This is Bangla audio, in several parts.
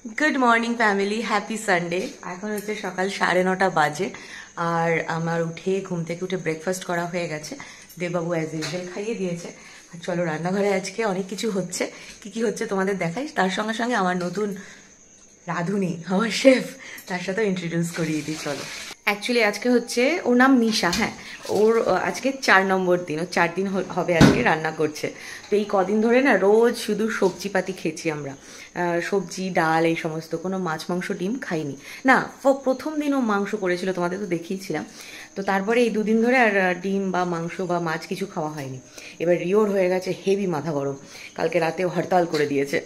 Good morning family, happy Sunday. এখন হচ্ছে সকাল 9:30 বাজে আর আমার ঘুম থেকে উঠে ব্রেকফাস্ট করা হয়ে গেছে। দেববাবু অ্যাজ ইউজুয়াল খাইয়ে দিয়েছে। আর চলো, রান্নাঘরে আজকে অনেক কিছু হচ্ছে। কি কি হচ্ছে তোমাদের দেখাই, তার সঙ্গে সঙ্গে আমার নতুন রাঁধুনি, আমার শেফ, তার সাথেও ইন্ট্রোডিউস করিয়ে দিই। চলো, অ্যাকচুয়ালি আজকে হচ্ছে, ওর নাম নিশা। হ্যাঁ, ওর আজকে 4 নম্বর দিন, ও 4 দিন হবে আজকে রান্না করছে। তো এই কদিন ধরে না রোজ শুধু সবজিপাতি খেয়েছি আমরা, সবজি ডাল এই সমস্ত, কোনো মাছ মাংস ডিম খাইনি। না, প্রথম দিন ও মাংস করেছিল, তোমাদের তো দেখিয়েছিলাম। তো তারপরে এই 2 দিন ধরে আর ডিম বা মাংস বা মাছ কিছু খাওয়া হয়নি। এবার রিওর হয়ে গেছে হেভি মাথা গরম। কালকে রাতেও হরতাল করে দিয়েছে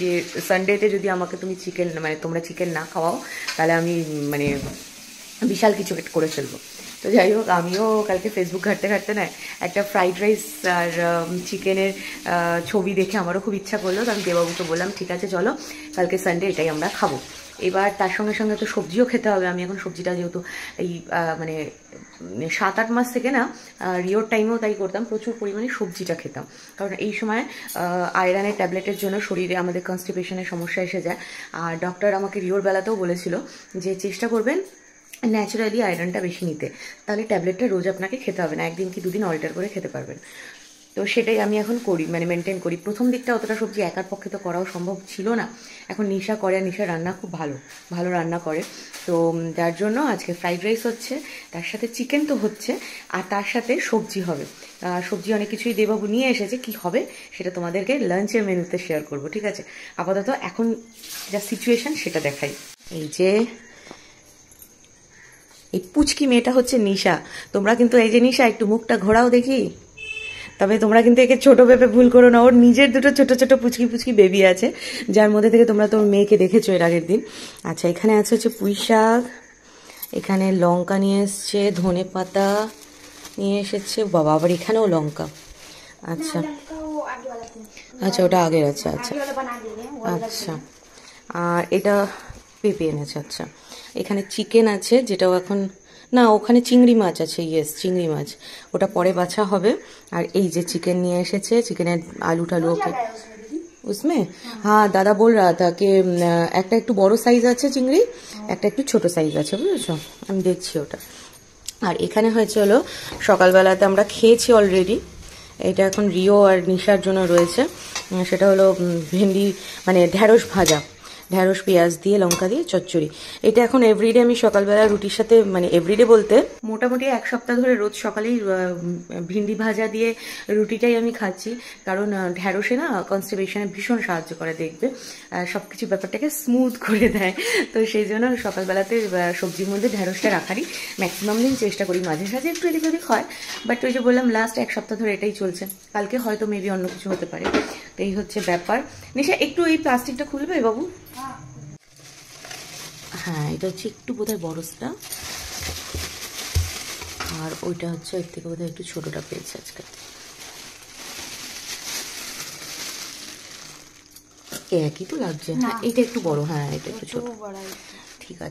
যে সানডেতে যদি আমাকে তুমি চিকেন, মানে তোমরা চিকেন না খাওয়াও, তাহলে আমি মানে বিশাল কিছু করে ফেলবো। তো যাই হোক, আমিও কালকে ফেসবুক ঘাঁটতে ঘাঁটতে না একটা ফ্রাইড রাইস আর চিকেনের ছবি দেখে আমারও খুব ইচ্ছা করলো। তো আমি দেবাবুকে বললাম ঠিক আছে চলো, কালকে সানডে এটাই আমরা খাবো। এবার তার সঙ্গে সঙ্গে তো সবজিও খেতে হবে। আমি এখন সবজিটা যেহেতু এই মানে 7-8 মাস থেকে না, রিওর টাইমেও তাই করতাম, প্রচুর পরিমাণে সবজিটা খেতাম। কারণ এই সময় আয়রনের ট্যাবলেটের জন্য শরীরে আমাদের কনস্টিপেশনের সমস্যা এসে যায়। আর ডক্টর আমাকে রিওর বেলাতেও বলেছিল যে চেষ্টা করবেন ন্যাচারালি আয়রনটা বেশি নিতে, তাহলে ট্যাবলেটটা রোজ আপনাকে খেতে হবে না, 1 দিন কি 2 দিন অল্টার করে খেতে পারবেন। তো সেটাই আমি এখন করি, মানে মেনটেন করি। প্রথম দিকটা অতটা সবজি একার পক্ষে তো করাও সম্ভব ছিল না। এখন নিশা করে, আর নিশা রান্না খুব ভালো ভালো রান্না করে। তো যার জন্য আজকে ফ্রাইড রাইস হচ্ছে, তার সাথে চিকেন তো হচ্ছে, আর তার সাথে সবজি হবে। সবজি অনেক কিছুই দেবাবু নিয়ে এসেছে, কি হবে সেটা তোমাদেরকে লাঞ্চের মেনুতে শেয়ার করব, ঠিক আছে? আপাতত এখন যা সিচুয়েশন সেটা দেখাই। এই যে এই পুচকি মেয়েটা হচ্ছে নিশা। তোমরা কিন্তু, এই যে নিশা, একটু মুখটা ঘোরাও দেখি। তবে তোমরা কিন্তু একে ছোট ভেবে ভুল করো না, ওর নিজের 2টো ছোট ছোট পুচকি পুচকি বেবি আছে, যার মধ্যে থেকে তোমরা তোর মেয়েকে দেখেছো এর আগের দিন। আচ্ছা, এখানে আছে হচ্ছে পুঁই শাক, এখানে লঙ্কা নিয়ে এসছে, ধনে পাতা নিয়ে এসেছে, বাবা আবার এখানেও লঙ্কা। আচ্ছা আচ্ছা, ওটা আগের আছে। আচ্ছা আচ্ছা, আর এটা পেঁপে এনেছে। আচ্ছা, এখানে চিকেন আছে, যেটাও এখন না, ওখানে চিংড়ি মাছ আছে, ইয়েস চিংড়ি মাছ, ওটা পরে বাছা হবে। আর এই যে চিকেন নিয়ে এসেছে, চিকেনের আলু টালু ওকে उसमें। हाँ, दादा बोल रहा था कि একটা একটু বড় সাইজ আছে চিংড়ি, একটা একটু ছোট সাইজ আছে, বুঝেছো? আমি দেখছি ওটা। আর এখানে হয়েছে হলো, সকালবেলাতে আমরা খেয়েছি অলরেডি, এটা এখন রিও আর নিশার জন্য রয়েছে। সেটা হলো ভেন্ডি, মানে ঢ্যাঁড়স ভাজা, ঢ্যাঁড়স পেঁয়াজ দিয়ে লঙ্কা দিয়ে চচ্চড়ি। এটা এখন এভরিডে আমি সকালবেলা রুটির সাথে, মানে এভরিডে বলতে মোটামুটি 1 সপ্তাহ ধরে রোজ সকালেই ভিন্ডি ভাজা দিয়ে রুটিটাই আমি খাচ্ছি। কারণ ঢ্যাঁড়সে না কনস্টিপেশনে ভীষণ সাহায্য করে, দেখবে সব কিছু ব্যাপারটাকে স্মুথ করে দেয়। তো সেই জন্য সকালবেলাতে সবজির মধ্যে ঢ্যাঁড়সটা রাখারই ম্যাক্সিমাম দিন চেষ্টা করি। মাঝে সাঝে একটু এদিক ওদিক হয়, বাট ওই যে বললাম লাস্ট 1 সপ্তাহ ধরে এটাই চলছে। কালকে হয়তো মেবি অন্য কিছু হতে পারে। তো এই হচ্ছে ব্যাপার। নিশা, একটু এই প্লাস্টিকটা খুলবে বাবু? হ্যাঁ, এটা হচ্ছে একটু বোধহয় বড়টা, আর ওইটা হচ্ছে এর থেকে বোধহয় একটু ছোটটা পেয়েছে আজকে। একই তো লাগছে। হ্যাঁ, এটা একটু বড়, হ্যাঁ এটা একটু ছোট, ঠিক আছে।